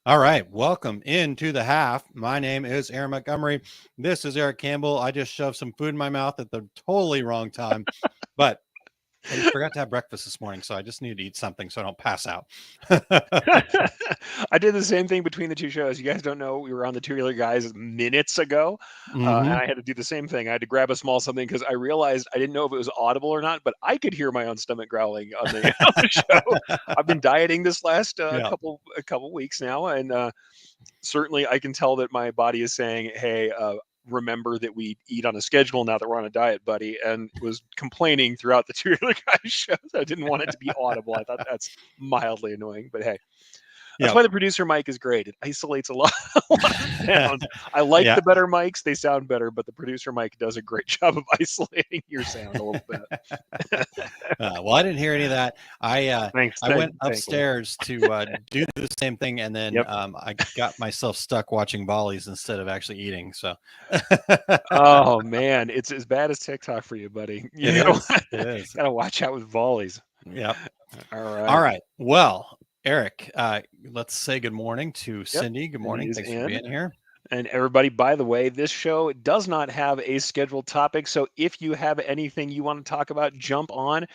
All right, welcome into the half. My name is Aaron Montgomery. This is Erich Campbell. I just shoved some food in my mouth at the totally wrong time, but I forgot to have breakfast this morning, so I just need to eat something so I don't pass out. I did the same thing between the two shows. You guys don't know we were on the Two Regular Guys minutes ago, and Mm-hmm. I had to do the same thing. I had to grab a small something because I realized I didn't know if it was audible or not, but I could hear my own stomach growling on the, on the show. I've been dieting this last Yeah. couple weeks now, and certainly I can tell that my body is saying, "Hey, remember that we eat on a schedule now that we're on a diet, buddy," and was complaining throughout the Two Regular Guys shows. I didn't want it to be audible. I thought that's mildly annoying, but hey. That's Yep. why the producer mic is great. It isolates a lot, a lot of sounds. I like Yeah. the better mics; they sound better. But the producer mic does a great job of isolating your sound a little bit. Well, I didn't hear any of that. Thanks, I went thankfully. upstairs to do the same thing, and then Yep. I got myself stuck watching volleys instead of actually eating. So Oh man, it's as bad as TikTok for you, buddy. it You is. gotta, It is. gotta watch out with volleys. Yep. All All right. right. Well, Eric, let's say good morning to Yep. Cindy. Good Cindy morning. is Thanks for in. being here. And everybody, by the way, this show does not have a scheduled topic. So if you have anything you want to talk about, jump on.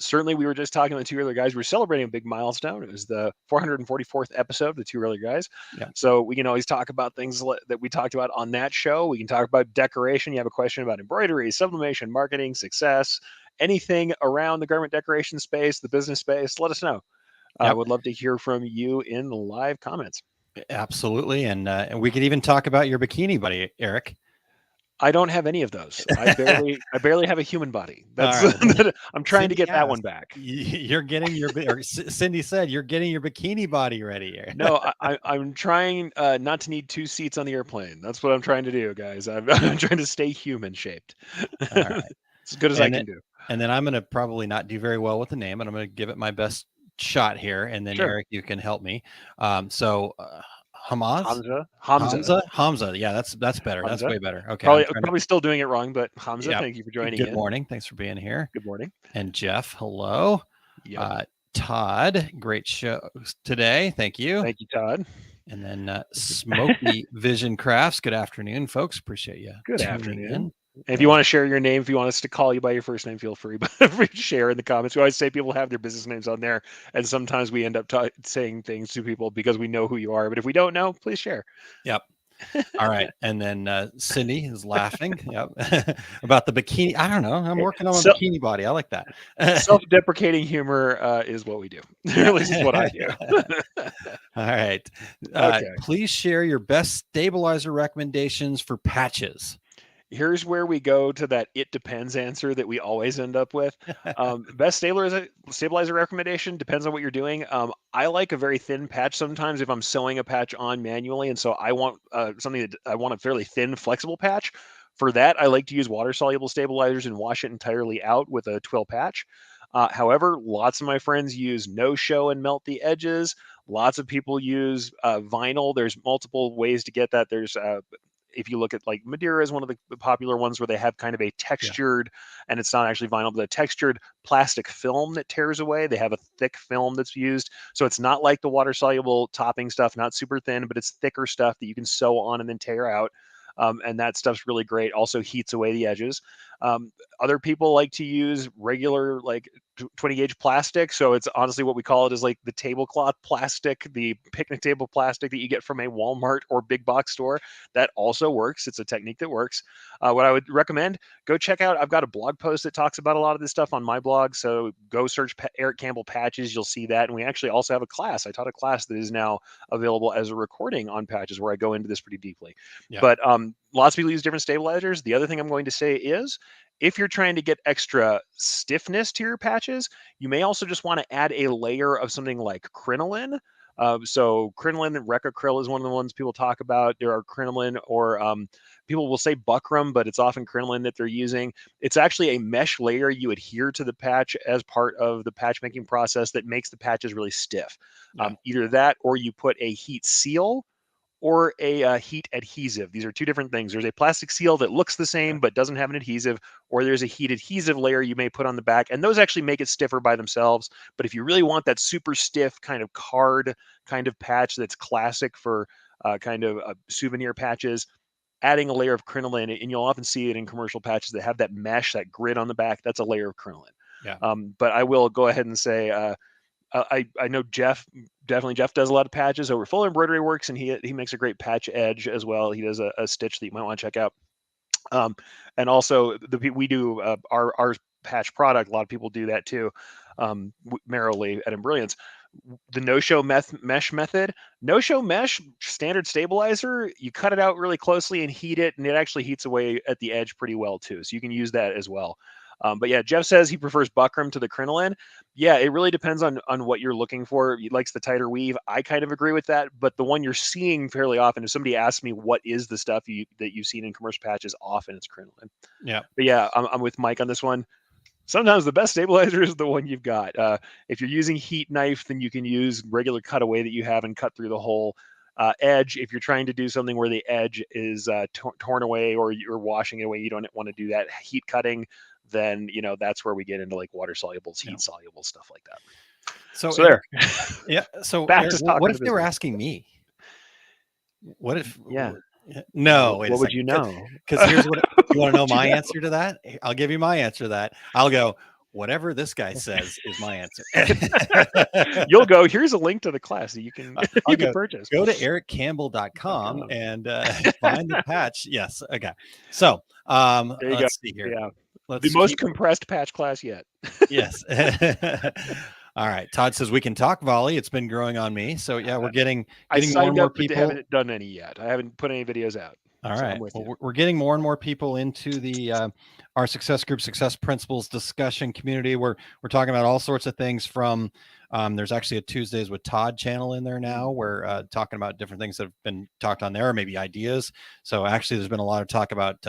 Certainly, we were just talking to the Two Earlier Guys. We're celebrating a big milestone. It was the 444th episode of the Two Earlier Guys. Yeah. So we can always talk about things that we talked about on that show. We can talk about decoration. You have a question about embroidery, sublimation, marketing, success, anything around the garment decoration space, the business space, let us know. I Yep. would love to hear from you in the live comments. Absolutely. And we could even talk about your bikini buddy, Eric. I don't have any of those. I barely have a human body. All That's right. Well, I'm trying to Cindy get that one asked, back. you're getting your, or Cindy said, you're getting your bikini body ready. No, I'm trying not to need two seats on the airplane. That's what I'm trying to do, guys. I'm trying to stay human shaped. All right. As good as I And then, can do. and then I'm going to probably not do very well with the name, and I'm going to give it my best shot here. And then Sure. Eric, you can help me. So Hamas, Hamza, Hamza. Yeah, that's better. That's Hamza. way better. Okay, I'm Probably trying to. probably still doing it wrong, but Hamza, Yeah. thank you for joining Good in. morning. Thanks for being here. Good morning. And Jeff, hello. Yep. Todd, great show today. Thank you. Thank you, Todd. And then Smoky Vision Crafts. Good afternoon, folks. Appreciate you Good tuning afternoon. in. And if you want to share your name, if you want us to call you by your first name, feel free. But share in the comments. We always say people have their business names on there, and sometimes we end up saying things to people because we know who you are. But if we don't know, please share. Yep. All right. And then Cindy is laughing. Yep. About the bikini. I don't know. I'm working on a bikini body. I like that. Self-deprecating humor is what we do. At least it's what I do. All right. Okay. Please share your best stabilizer recommendations for patches. Here's where we go to that "it depends" answer that we always end up with. Best stabilizer recommendation depends on what you're doing. I like a very thin patch sometimes if I'm sewing a patch on manually, and so I want something that I want a fairly thin, flexible patch. For that, I like to use water-soluble stabilizers and wash it entirely out with a twill patch. However, lots of my friends use no-show and melt the edges. Lots of people use vinyl. There's multiple ways to get that. There's if you look at like Madeira is one of the popular ones where they have kind of a textured, and it's not actually vinyl, but a textured plastic film that tears away. They have a thick film that's used. So it's not like the water soluble topping stuff, not super thin, but it's thicker stuff that you can sew on and then tear out. And that stuff's really great. Also heats away the edges. Other people like to use regular like 20 gauge plastic. So it's honestly what we call it is like the tablecloth plastic, the picnic table plastic that you get from a Walmart or big box store. That also works. It's a technique that works. What I would recommend, go check out, I've got a blog post that talks about a lot of this stuff on my blog. So go search Erich Campbell patches. You'll see that. And we actually also have a class. I taught a class that is now available as a recording on patches where I go into this pretty deeply. Yeah. But lots of people use different stabilizers. The other thing I'm going to say is if you're trying to get extra stiffness to your patches, you may also just want to add a layer of something like crinoline. So crinoline and recacryl is one of the ones people talk about. There are crinoline or people will say buckram, but it's often crinoline that they're using. It's actually a mesh layer you adhere to the patch as part of the patch making process that makes the patches really stiff. Yeah. Either that or you put a heat seal or a heat adhesive. These are two different things. There's a plastic seal that looks the same but doesn't have an adhesive, or there's a heat adhesive layer you may put on the back, and those actually make it stiffer by themselves. But if you really want that super stiff kind of card kind of patch that's classic for kind of souvenir patches, adding a layer of crinoline, and you'll often see it in commercial patches that have that mesh, that grid on the back, that's a layer of crinoline. Yeah. But I will go ahead and say, I know Jeff does a lot of patches over Full Embroidery Works, and he makes a great patch edge as well. He does a stitch that you might want to check out. And also we do our patch product. A lot of people do that too, merrily at Embrilliance. The no-show mesh method, no-show mesh standard stabilizer, you cut it out really closely and heat it, and it actually heats away at the edge pretty well too. So you can use that as well. But yeah, Jeff says he prefers buckram to the crinoline. Yeah, it really depends on what you're looking for. He likes the tighter weave. I kind of agree with that. But the one you're seeing fairly often, if somebody asks me what is the stuff that you've seen in commercial patches, often it's crinoline. Yeah. But yeah, I'm with Mike on this one. Sometimes the best stabilizer is the one you've got. If you're using heat knife, then you can use regular cutaway that you have and cut through the whole edge. If you're trying to do something where the edge is torn away or you're washing it away, you don't want to do that heat cutting, then that's where we get into like water solubles, heat soluble stuff like that. So there. Yeah. So Eric, what if they were asking me? What if? Yeah. No. What would you know? Because here's what you want to know. My answer to that. I'll give you my answer to that. I'll go. Whatever this guy says is my answer. You'll go, here's a link to the class that you can purchase. Go to erichcampbell.com and find the patch. Yes. Okay. So let's see here. Yeah. The most compressed patch class yet. Yes. All right. Todd says we can talk volley. It's been growing on me. So yeah, we're getting more and more people. I haven't done any yet. I haven't put any videos out. All right. Well, we're getting more and more people into the our success group, success principles discussion community. We're talking about all sorts of things from there's actually a Tuesdays with Todd channel in there now. We're talking about different things that have been talked on there, or maybe ideas. So actually, there's been a lot of talk about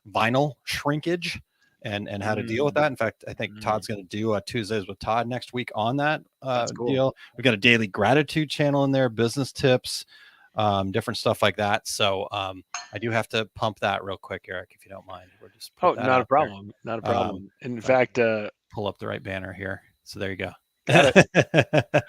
vinyl shrinkage and how to deal with that. In fact, I think Todd's going to do a Tuesdays with Todd next week on that deal. We've got a daily gratitude channel in there, business tips, different stuff like that. So I do have to pump that real quick, Eric, if you don't mind. We're just not a problem. Not a problem. In fact, pull up the right banner here. So there you go. Got it.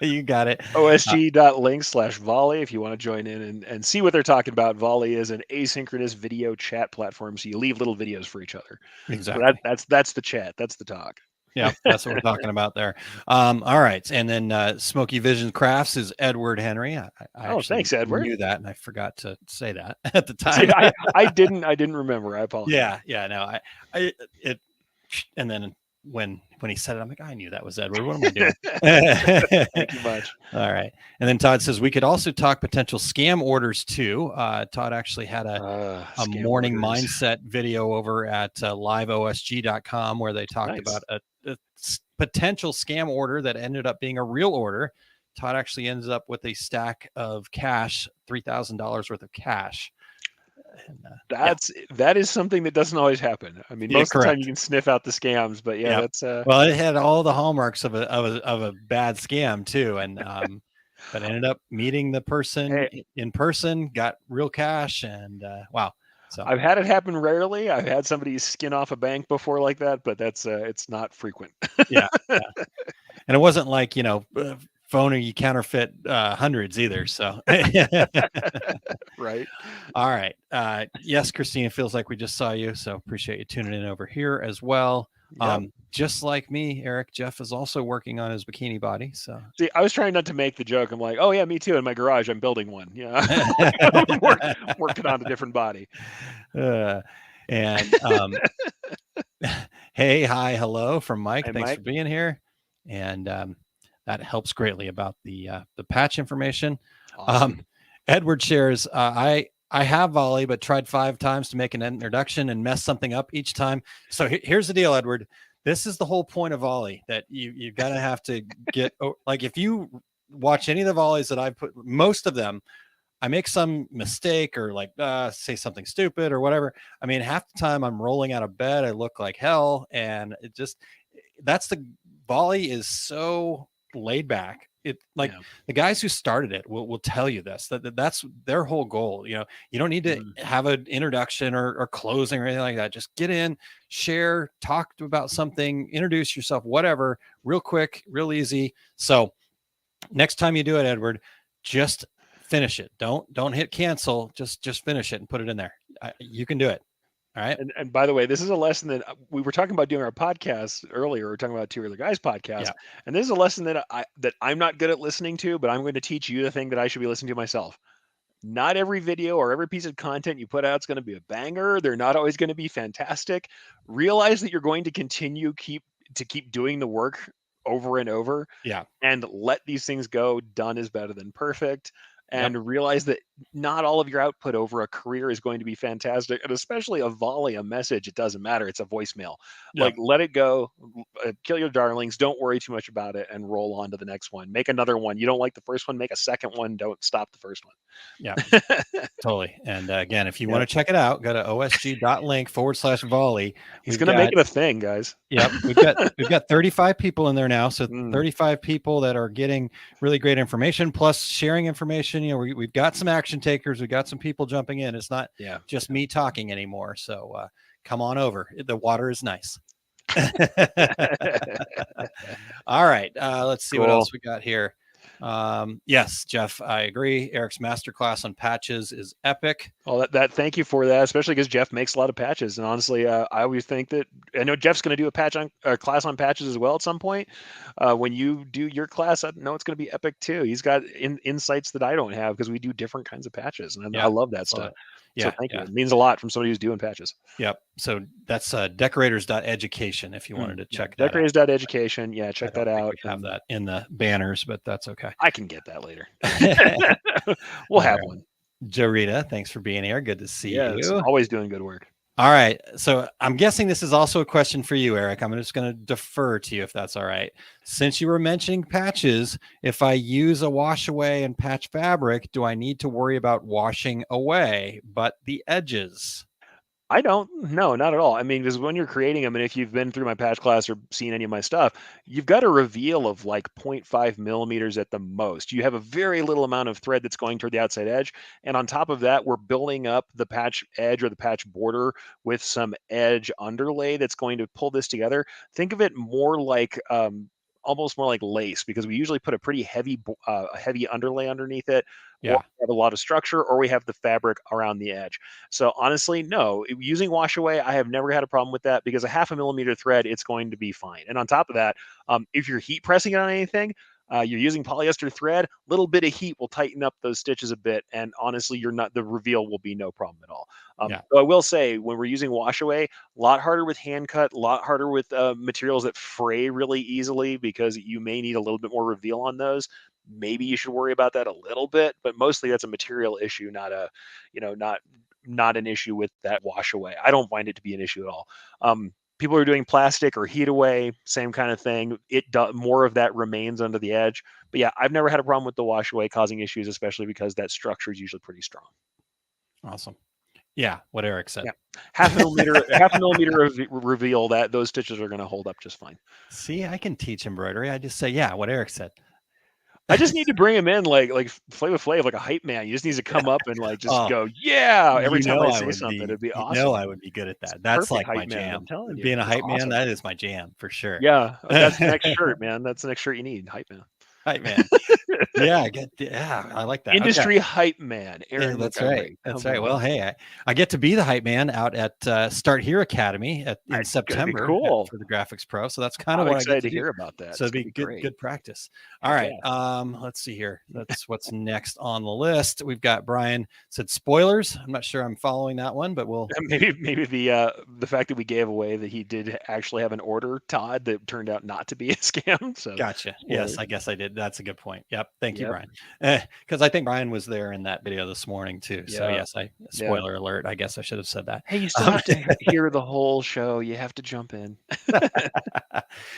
You got it. osg.link/volley if you want to join in and see what they're talking about. Volley is an asynchronous video chat platform, so you leave little videos for each other. Exactly. So that's the chat. That's the talk. Yeah, that's what we're talking about there. All right, and then Smoky Vision Crafts is Edward Henry. I thanks, Edward. Knew that, and I forgot to say that at the time. See, I didn't remember. I apologize. Yeah. No, and then when he said it, I'm like, I knew that was Edward. What am I doing? Thank you much. All right. And then Todd says we could also talk potential scam orders too. Todd actually had a morning mindset video over at liveosg.com where they talked about a potential scam order that ended up being a real order. Todd actually ends up with a stack of cash, $3,000 worth of cash. And, that is something that doesn't always happen. I mean, most of the time you can sniff out the scams, but that's well, it had all the hallmarks of a bad scam too, and but ended up meeting the person in person, got real cash, and wow. So I've had it happen rarely. I've had somebody skin off a bank before like that, but that's it's not frequent. yeah, and it wasn't like phony counterfeit hundreds either. So right. All right. Yes, Christina, feels like we just saw you. So appreciate you tuning in over here as well. Yep. Just like me, Eric, Jeff is also working on his bikini body. So see, I was trying not to make the joke. I'm like, oh yeah, me too. In my garage, I'm building one. Yeah. Working on a different body. And hey, hi, hello from Mike. Hey, Thanks Mike. for being here. And that helps greatly about the patch information. Awesome. Edward shares, I have volley, but tried 5 times to make an introduction and mess something up each time. So here's the deal, Edward. This is the whole point of volley, that you've got to have to get, like if you watch any of the volleys that I've put, most of them, I make some mistake or like say something stupid or whatever. I mean, half the time I'm rolling out of bed, I look like hell. And that's the volley is so laid back. like the guys who started it will tell you this, that's their whole goal. You don't need to have an introduction or closing or anything like that. Just get in, share, talk about something, introduce yourself, whatever, real quick, real easy. So next time you do it, Edward, just finish it. Don't hit cancel. Just finish it and put it in there. You can do it. All right. And by the way, this is a lesson that we were talking about doing our podcast earlier. We were talking about Two Other Guys podcast, and this is a lesson that I'm not good at listening to, but I'm going to teach you the thing that I should be listening to myself. Not every video or every piece of content you put out is going to be a banger. They're not always going to be fantastic. Realize that you're going to continue keep doing the work over and over. Yeah. And let these things go. Done is better than perfect. And realize that not all of your output over a career is going to be fantastic, and especially a volley, a message. It doesn't matter. It's a voicemail. Like, let it go. Kill your darlings. Don't worry too much about it, and roll on to the next one. Make another one. You don't like the first one, make a second one. Don't stop the first one. Yeah, totally. And again, if you want to check it out, go to osg.link/volley. He's going to make it a thing, guys. Yep. We've got 35 people in there now. So 35 people that are getting really great information, plus sharing information. We've got some action takers. We've got some people jumping in. It's not just me talking anymore. So come on over. The water is nice. All right. Let's see what else we got here. Yes, Jeff, I agree. Eric's masterclass on patches is epic. Well, thank you for that, especially because Jeff makes a lot of patches. And honestly, I always think that I know Jeff's going to do a class on patches as well at some point. When you do your class, I know it's going to be epic too. He's got insights that I don't have because we do different kinds of patches, and I love that stuff. Yeah, so thank you. It means a lot from somebody who's doing patches. Yep. So that's decorators.education if you wanted to check that out. Decorators.education. Yeah, check that out. We have that in the banners, but that's okay. I can get that later. We'll have one. Jarita, thanks for being here. Good to see you. Always doing good work. All right. So I'm guessing this is also a question for you, Eric. I'm just going to defer to you if that's all right. Since you were mentioning patches, if I use a wash away and patch fabric, do I need to worry about washing away but the edges? I don't. No, not at all. I mean, because when you're creating them, and if you've been through my patch class or seen any of my stuff, you've got a reveal of like 0.5 millimeters at the most. You have a very little amount of thread that's going toward the outside edge. And on top of that, we're building up the patch edge or the patch border with some edge underlay that's going to pull this together. Think of it more like almost more like lace, because we usually put a pretty heavy underlay underneath it. Yeah. Or we have a lot of structure, or we have the fabric around the edge. So honestly, no, using wash away, I have never had a problem with that, because a 0.5 millimeter thread, it's going to be fine. And on top of that, if you're heat pressing it on anything, you're using polyester thread, little bit of heat will tighten up those stitches a bit. And honestly, the reveal will be no problem at all. So I will say, when we're using wash away, a lot harder with hand cut, a lot harder with materials that fray really easily, because you may need a little bit more reveal on those. Maybe you should worry about that a little bit, but mostly that's a material issue, not an issue with that wash away. I don't find it to be an issue at all. People are doing plastic or heat away, same kind of thing. More of that remains under the edge. But yeah, I've never had a problem with the wash away causing issues, especially because that structure is usually pretty strong. Awesome. Yeah, what Eric said. Yeah. 0.5 millimeter of reveal, that those stitches are going to hold up just fine. See, I can teach embroidery. I just say, yeah, what Eric said. I just need to bring him in like Flavor Flav, like a hype man. He just needs to come up and like just go, yeah, every time I say something. It'd be awesome. I would be good at that. That's like my jam. I'm telling you, being a hype man, that is my jam for sure. Yeah, that's the next shirt, man. That's the next shirt you need, hype man. Hype man. Yeah, I like that. Industry hype man. Aaron, that's right. That's right. Well, hey, I get to be the hype man out at Start Here Academy in September for the Graphics Pro. So that's kind of what I'm excited to hear about that. So it'd be good practice. All right. Let's see here. That's what's next on the list. We've got Brian said spoilers. I'm not sure I'm following that one, but we'll maybe the fact that we gave away that he did actually have an order, Todd, that turned out not to be a scam. So gotcha. Yes, I guess I did. That's a good point. Yep. Thank you, Brian. Because I think Brian was there in that video this morning too. So yes, spoiler alert. I guess I should have said that. Hey, you still have to hear the whole show. You have to jump in.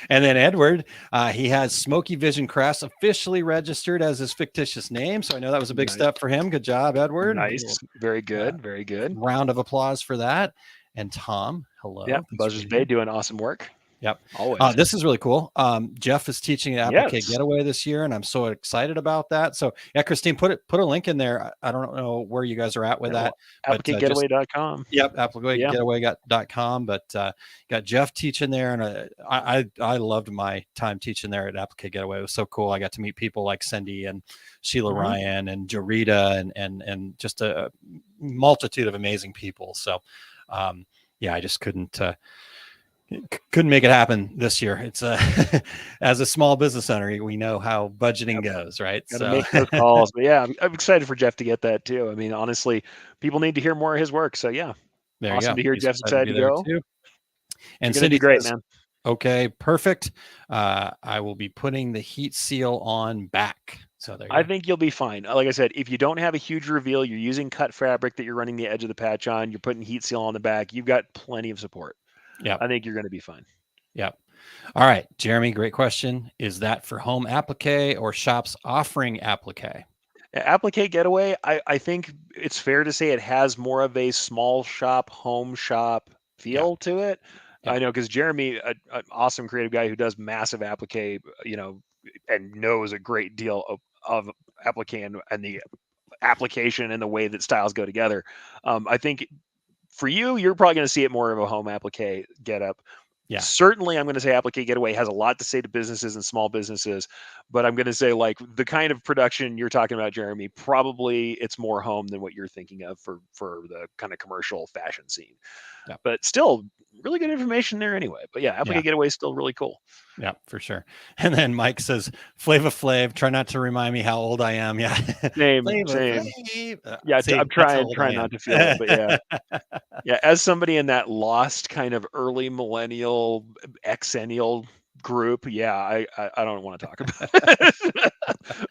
And then Edward, he has Smoky Vision Crafts officially registered as his fictitious name. So I know that was a big step for him. Good job, Edward. Nice. Very good. Very good. Round of applause for that. And Tom, hello. Yeah, Buzzards Bay doing awesome work. Yep. Always. This is really cool. Jeff is teaching at Applique Yes. Getaway this year, and I'm so excited about that. So yeah, Christine, put a link in there. I don't know where you guys are at with Yeah, well, that, but just AppliqueGetaway.com. yep, Yeah. appliquegetaway.com. But got Jeff teaching there, and I loved my time teaching there at Applique Getaway. It was so cool. I got to meet people like Cindy and Sheila Mhm. Ryan and Jorita and just a multitude of amazing people. So yeah, I just couldn't make it happen this year. It's as a small business owner, we know how budgeting Yep. goes, right? Gotta So make those calls. But yeah, I'm excited for Jeff to get that too. I mean, honestly, people need to hear more of his work. So yeah, there you awesome go. to hear He's Jeff's excited to excited be to there go. too. You're And gonna do Cindy great, says, man. okay, perfect. I will be putting the heat seal on back. So there you I go. think you'll be fine. Like I said, if you don't have a huge reveal, you're using cut fabric that you're running the edge of the patch on, you're putting heat seal on the back, you've got plenty of support. Yep. I think you're gonna be fine. Yep. All right, Jeremy, great question. Is that for home applique or shops offering applique? Applique Getaway, I think it's fair to say it has more of a small shop, home shop Yeah. feel to it. I Yep. know because Jeremy, an awesome creative guy who does massive applique, and knows a great deal of applique and the application and the way that styles go together. I think for you, you're probably going to see it more of a home applique get up. Yeah. Certainly, I'm going to say Applique Getaway has a lot to say to businesses and small businesses, but I'm going to say like the kind of production you're talking about, Jeremy, probably it's more home than what you're thinking of for the kind of commercial fashion scene. Yep. But still, really good information there anyway. But yeah, Yeah. Applique Getaway is still really cool. Yeah, for sure. And then Mike says, Flava Flav, try not to remind me how old I am. Yeah. Same, Flava same. Flav. Yeah, See, I'm that's how trying old I trying not am. to feel it, but yeah. Yeah, as somebody in that lost kind of early millennial, exennial group, yeah, I don't want to talk about it.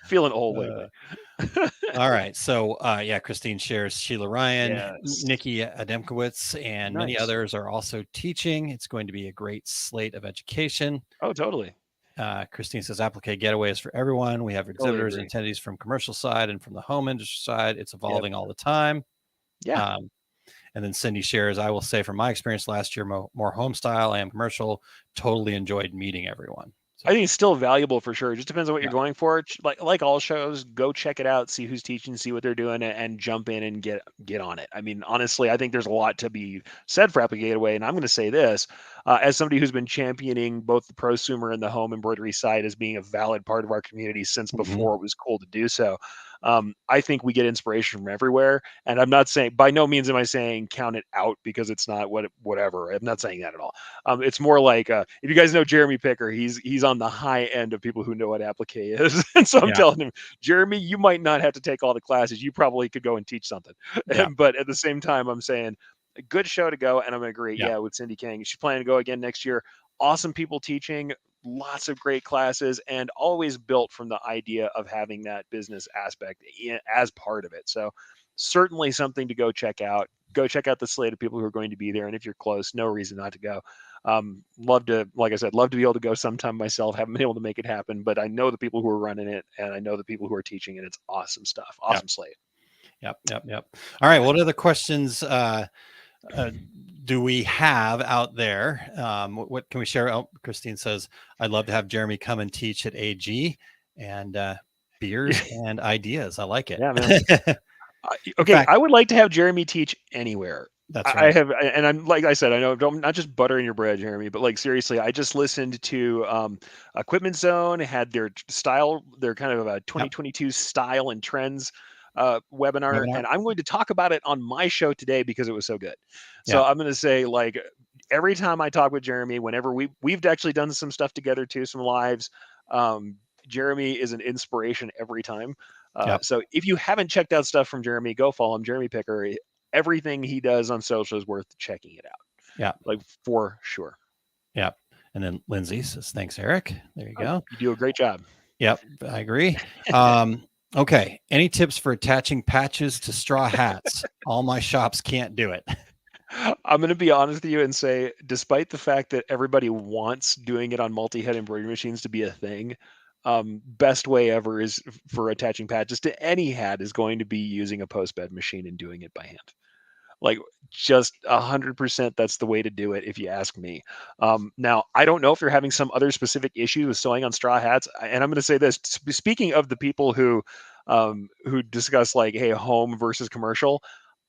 Feeling old Uh, lately. all right. So, yeah, Christine shares Sheila Ryan, Yes. Nikki Ademkowitz, and many Nice. others are also teaching. It's going to be a great slate of education. Oh, totally. Christine says applique getaway is for everyone. We have Totally exhibitors and agree. attendees from commercial side and from the home industry side. It's Yep. evolving all the time. Yeah. Um, and then Cindy shares, I will say from my experience last year, more home style and commercial, totally enjoyed meeting everyone. I So think it's still valuable for sure. It just depends on what yeah. you're going for. Like all shows, go check it out, see who's teaching, see what they're doing, and jump in and get on it. I mean, honestly, I think there's a lot to be said for Applique Gateway, and I'm going to say this as somebody who's been championing both the prosumer and the home embroidery side as being a valid part of our community since Mm-hmm. before it was cool to do so. I think we get inspiration from everywhere, and I'm not saying by no means am I saying count it out because it's not whatever. I'm not saying that at all. It's more like if you guys know Jeremy Picker, he's on the high end of people who know what applique is, and so I'm Yeah. telling him, Jeremy, you might not have to take all the classes. You probably could go and teach something. Yeah. But at the same time, I'm saying a good show to go, and I'm gonna agree. Yeah. Yeah, with Cindy King, she's planning to go again next year. Awesome people teaching, lots of great classes, and always built from the idea of having that business aspect as part of it. So certainly something to go check out. Go check out the slate of people who are going to be there, and if you're close, no reason not to go. Love to, like I said, love to be able to go sometime myself. Haven't been able to make it happen, but I know the people who are running it, and I know the people who are teaching it. It's awesome stuff. Yep. Awesome slate. Yep. All right. What other questions do we have out there? What can we share? Oh, Christine says, I'd love to have Jeremy come and teach at AG and beers and ideas. I like it. Yeah, man. Okay, fact, I would like to have Jeremy teach anywhere. that's I right. have, and I'm like I said, I know I'm not just buttering your bread, Jeremy, but like seriously, I just listened to Equipment Zone had their kind of a Yep. 2022 style and trends webinar, Webinar. and I'm going to talk about it on my show today because it was so good. So Yeah. I'm going to say like every time I talk with Jeremy, whenever we've actually done some stuff together too, some lives. Jeremy is an inspiration every time. Yep. So if you haven't checked out stuff from Jeremy, go follow him, Jeremy Picker. Everything he does on social is worth checking it out. Yeah. Like for sure. Yep. And then Lindsay says, thanks, Eric. There you go. You do a great job. Yep. I agree. Okay. Any tips for attaching patches to straw hats? All my shops can't do it. I'm going to be honest with you and say, despite the fact that everybody wants doing it on multi-head embroidery machines to be a thing, best way ever is for attaching patches to any hat is going to be using a post bed machine and doing it by hand. Like, just 100%, that's the way to do it if you ask me. Now, I don't know if you're having some other specific issue with sewing on straw hats, and I'm going to say this: speaking of the people who discuss like, hey, home versus commercial,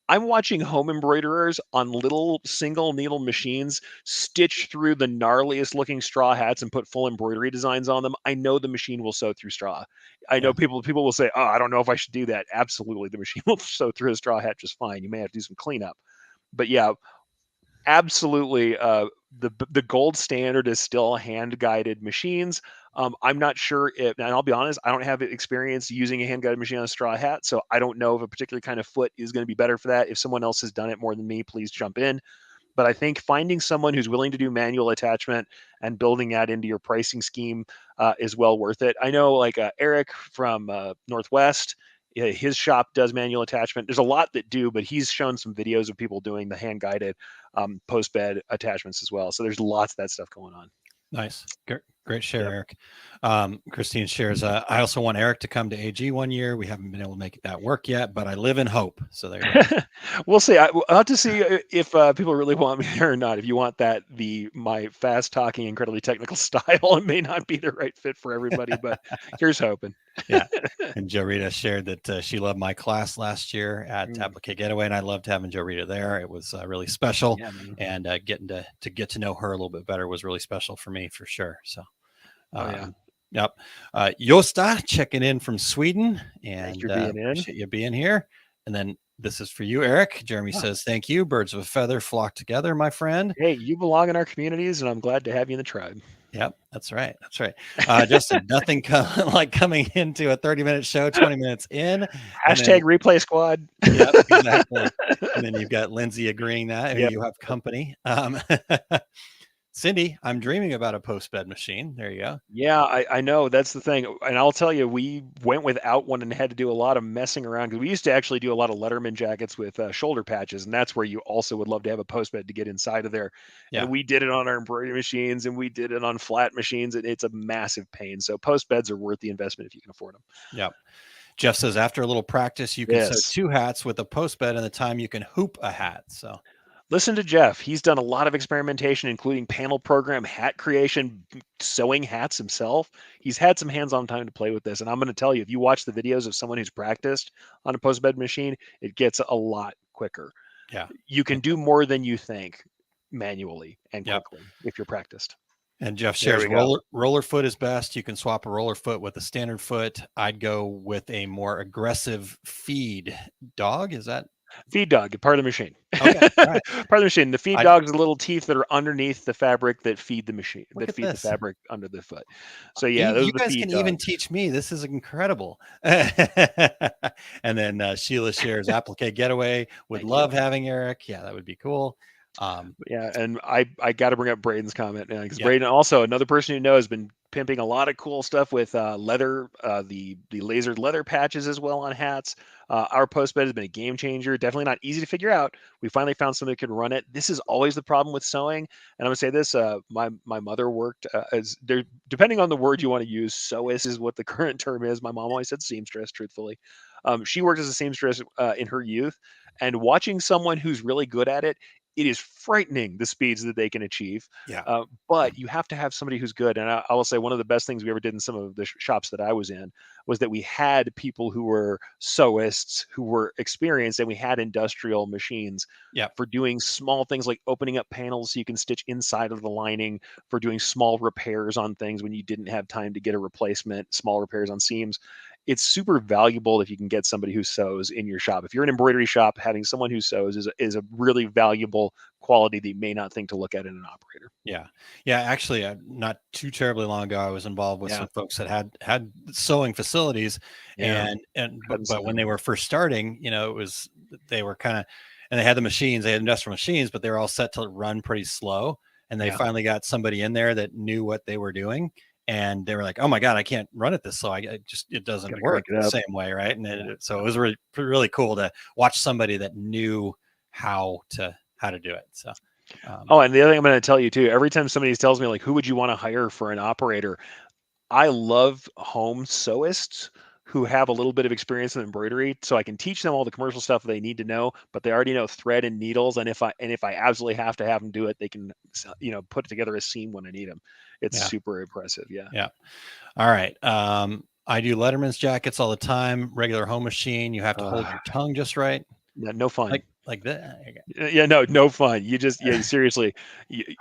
I'm watching home embroiderers on little single needle machines stitch through the gnarliest looking straw hats and put full embroidery designs on them. I know the machine will sew through straw. I Yeah. know people will say, "Oh, I don't know if I should do that." Absolutely, the machine will sew through a straw hat just fine. You may have to do some cleanup, but yeah, absolutely. The gold standard is still hand guided machines. I'm not sure if, and I'll be honest, I don't have experience using a hand guided machine on a straw hat, so I don't know if a particular kind of foot is going to be better for that. If someone else has done it more than me, please jump in. But I think finding someone who's willing to do manual attachment and building that into your pricing scheme is well worth it. I know, like Eric from Northwest, his shop does manual attachment. There's a lot that do, but he's shown some videos of people doing the hand guided post bed attachments as well. So there's lots of that stuff going on. Nice. Great share, Yep. Eric. Christine shares, I also want Eric to come to AG one year. We haven't been able to make that work yet, but I live in hope. So there you go. We'll see. I'll have to see if people really want me there or not. If you want that, my fast talking, incredibly technical style, it may not be the right fit for everybody, but here's hoping. Yeah. And Joe Rita shared that she loved my class last year at Mm, Applique Getaway, and I loved having Joe Rita there. It was really special, yeah, man. and getting to get to know her a little bit better was really special for me, for sure. So, Oh yeah. yep. Josta checking in from Sweden, Thanks and for being in. appreciate you being here. And then this is for you, Eric. Jeremy Yeah. says, "Thank you. Birds of a feather flock together, my friend." Hey, you belong in our communities, and I'm glad to have you in the tribe. Yep, that's right. That's right. Justin, nothing like coming into a 30-minute show, 20 minutes in, and then Hashtag replay squad. yep, exactly. And then you've got Lindsay agreeing that Yeah. you have company. Cindy, I'm dreaming about a post bed machine. There you go. Yeah, I know that's the thing, and I'll tell you, we went without one and had to do a lot of messing around because we used to actually do a lot of Letterman jackets with shoulder patches, and that's where you also would love to have a post bed to get inside of there. Yeah, And we did it on our embroidery machines, and we did it on flat machines, and it's a massive pain. So post beds are worth the investment if you can afford them. yep. Jeff says after a little practice, you can sew Yes. 2 hats with a post bed, and the time you can hoop a hat. So Listen to Jeff. He's done a lot of experimentation, including panel program, hat creation, sewing hats himself. He's had some hands-on time to play with this. And I'm going to tell you, if you watch the videos of someone who's practiced on a post bed machine, it gets a lot quicker. yeah, You can do more than you think manually and yep. quickly if you're practiced. And Jeff There shares we go. roller foot is best. You can swap a roller foot with a standard foot. I'd go with a more aggressive feed dog. Is that Feed dog, part of the machine. okay? All right. Part of the machine. The feed I dogs are little teeth that are underneath the fabric that feed the machine, look that at feed the this. fabric under the foot. So yeah, those You are the guys feed can even dogs. teach me. This is incredible. And then Sheila shares applique getaway. Would Thank you. love having Eric. Yeah, that would be cool. Yeah, and I got to bring up Braden's comment because Yeah, Braden, also another person who knows, has been pimping a lot of cool stuff with leather, the lasered leather patches as well on hats. Our post bed has been a game changer. Definitely not easy to figure out. We finally found somebody who could run it. This is always the problem with sewing, and I'm gonna say this: my mother worked as there. Depending on the word you want to use, sewist is what the current term is. My mom always said seamstress. Truthfully, she worked as a seamstress in her youth, and watching someone who's really good at it, it is frightening the speeds that they can achieve. yeah, But you have to have somebody who's good. And I will say one of the best things we ever did in some of the shops that I was in was that we had people who were sewists who were experienced, and we had industrial machines yeah, for doing small things like opening up panels so you can stitch inside of the lining, for doing small repairs on things when you didn't have time to get a replacement, small repairs on seams. It's super valuable if you can get somebody who sews in your shop. If you're an embroidery shop, having someone who sews is a really valuable quality that you may not think to look at in an operator. yeah, yeah. Actually, not too terribly long ago, I was involved with Yeah, some folks that had sewing facilities, yeah, but cutting some when out. they were first starting, it was they were kind of, and they had the machines, they had industrial machines, but they were all set to run pretty slow. And they Yeah, finally got somebody in there that knew what they were doing, and they were like, "Oh my god, I can't run it this slow. It doesn't gotta work crank it the up. same way, right?" And Yeah. so it was really cool to watch somebody that knew how to do it. So, Oh, um, and the other thing I'm going to tell you too, every time somebody tells me like, who would you want to hire for an operator? I love home sewists who have a little bit of experience in embroidery, so I can teach them all the commercial stuff they need to know, but they already know thread and needles, and if I absolutely have to have them do it, they can put together a seam when I need them. It's super impressive. Yeah. All right. I do Letterman's jackets all the time. Regular home machine. You have to hold your tongue just right. No fun. Like that. Yeah, no fun. You just seriously,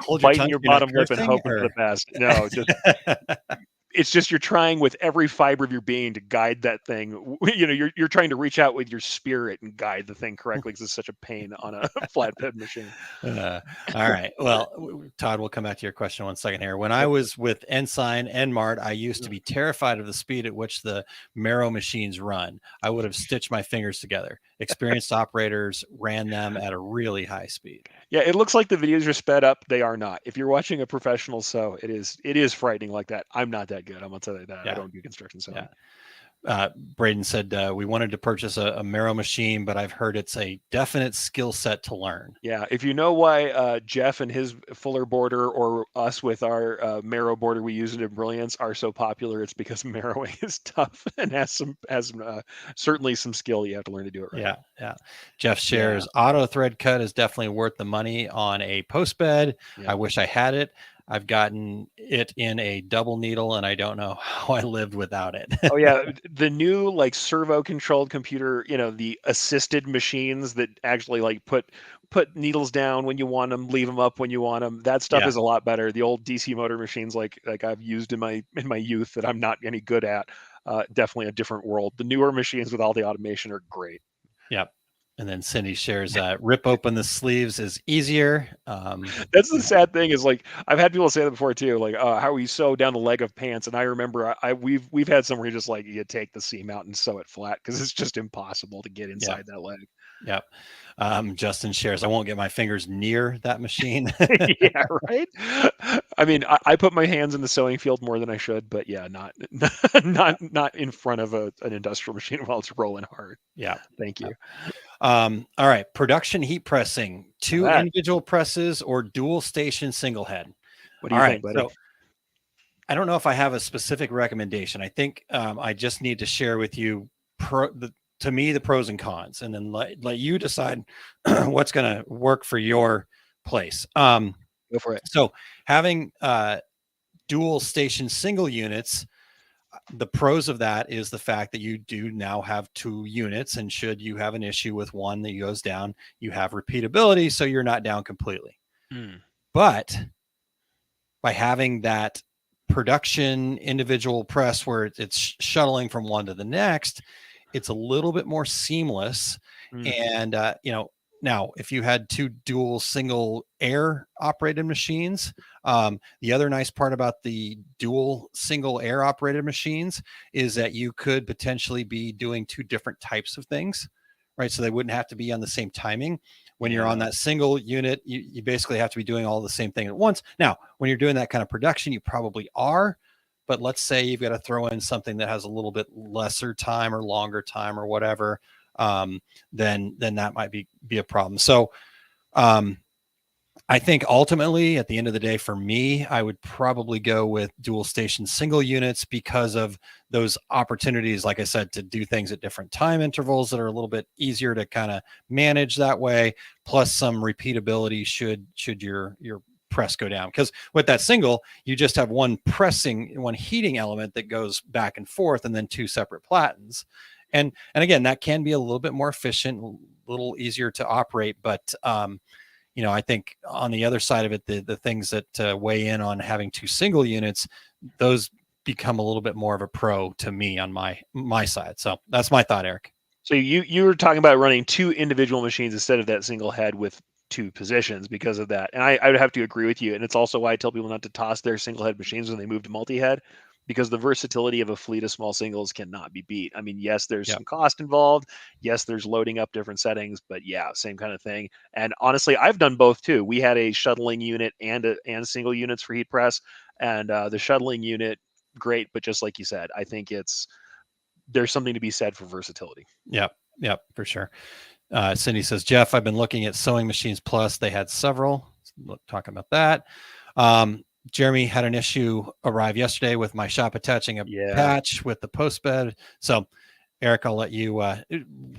Hold biting your your tongue. You're not bottom lip and cursing, hoping for the best. No, just it's just you're trying with every fiber of your being to guide that thing. You're trying to reach out with your spirit and guide the thing correctly, because it's such a pain on a flatbed machine. All right. Well, Todd, we'll come back to your question in 1 second here. When I was with Ensign and Mart, I used to be terrified of the speed at which the Marrow machines run. I would have stitched my fingers together. Experienced operators ran them at a really high speed. Yeah, it looks like the videos are sped up. They are not. If you're watching a professional sew, it is frightening like that. I'm not that good. I'm gonna tell you that. Yeah. I don't do construction sewing. Yeah. Braden said we wanted to purchase a Marrow machine, but I've heard it's a definite skill set to learn. Yeah, if you know why Jeff and his Fuller border, or us with our Marrow border we use it in Brilliance, are so popular, it's because marrowing is tough and has certainly some skill. You have to learn to do it right. Yeah. Jeff shares auto thread cut is definitely worth the money on a post bed. I wish I had it. I've gotten it in a double needle, and I don't know how I lived without it. Oh yeah, the new like servo controlled computer, the assisted machines that actually like put needles down when you want them, leave them up when you want them. That stuff is a lot better. The old DC motor machines like I've used in my youth that I'm not any good at, definitely a different world. The newer machines with all the automation are great. Yep. And then Cindy shares rip open the sleeves is easier. That's the sad thing, is like I've had people say that before too, like how we sew down the leg of pants, and I remember we've had some where you just like you take the seam out and sew it flat because it's just impossible to get inside that leg. Yep. Justin shares, I won't get my fingers near that machine. Yeah, right. I mean, I put my hands in the sewing field more than I should, but yeah, not in front of an industrial machine while it's rolling hard. Yeah. Thank you. All right. Production heat pressing, 2 individual presses or dual station single head. What do you think, buddy? So I don't know if I have a specific recommendation. I think I just need to share with you to me the pros and cons, and then let you decide what's going to work for your place. Go for it. So having dual station single units, the pros of that is the fact that you do now have 2 units, and should you have an issue with one that goes down, you have repeatability, so you're not down completely. But by having that production individual press where it's shuttling from one to the next, it's a little bit more seamless. And now if you had 2 dual single air operated machines, the other nice part about the dual single air operated machines is that you could potentially be doing 2 different types of things, right? So they wouldn't have to be on the same timing. When you're on that single unit, you basically have to be doing all the same thing at once. Now, when you're doing that kind of production, you probably are, but let's say you've got to throw in something that has a little bit lesser time or longer time or whatever, then that might be a problem. So I think ultimately at the end of the day, for me, I would probably go with dual station single units because of those opportunities, like I said, to do things at different time intervals that are a little bit easier to kind of manage that way, plus some repeatability should your press go down. Because with that single, you just have one heating element that goes back and forth, and then 2 separate platens. And again, that can be a little bit more efficient, a little easier to operate. But, I think on the other side of it, the things that weigh in on having 2 single units, those become a little bit more of a pro to me on my side. So that's my thought, Eric. So you were talking about running 2 individual machines instead of that single head with 2 positions because of that. And I would have to agree with you. And it's also why I tell people not to toss their single head machines when they move to multi-head, because the versatility of a fleet of small singles cannot be beat. I mean, yes, there's some cost involved. Yes, there's loading up different settings, but yeah, same kind of thing. And honestly, I've done both too. We had a shuttling unit and single units for heat press, and the shuttling unit, great. But just like you said, I think there's something to be said for versatility. Yep, for sure. Cindy says, Jeff, I've been looking at Sewing Machines Plus. They had several. Let's talk about that. Jeremy had an issue arrive yesterday with my shop attaching a patch with the post bed. So Eric, I'll let you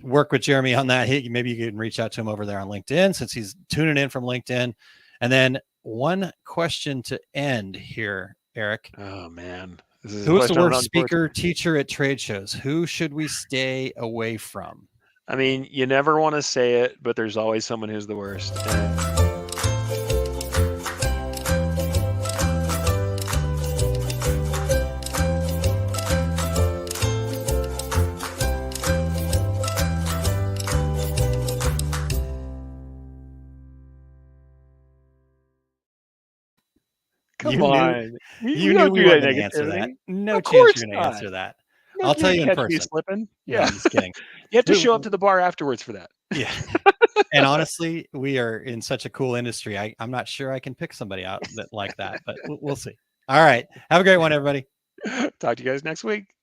work with Jeremy on that. Maybe you can reach out to him over there on LinkedIn since he's tuning in from LinkedIn. And then one question to end here, Eric. Oh man, who is the worst speaker teacher at trade shows? Who should we stay away from? I mean, you never want to say it, but there's always someone who's the worst. Come on. You knew we weren't going to answer that. No chance you're going to answer that. I'll tell you in person. Slipping. Yeah, I'm just kidding. You have to show up to the bar afterwards for that. Yeah. And honestly, we are in such a cool industry. I'm not sure I can pick somebody out like that, but we'll see. All right. Have a great one, everybody. Talk to you guys next week.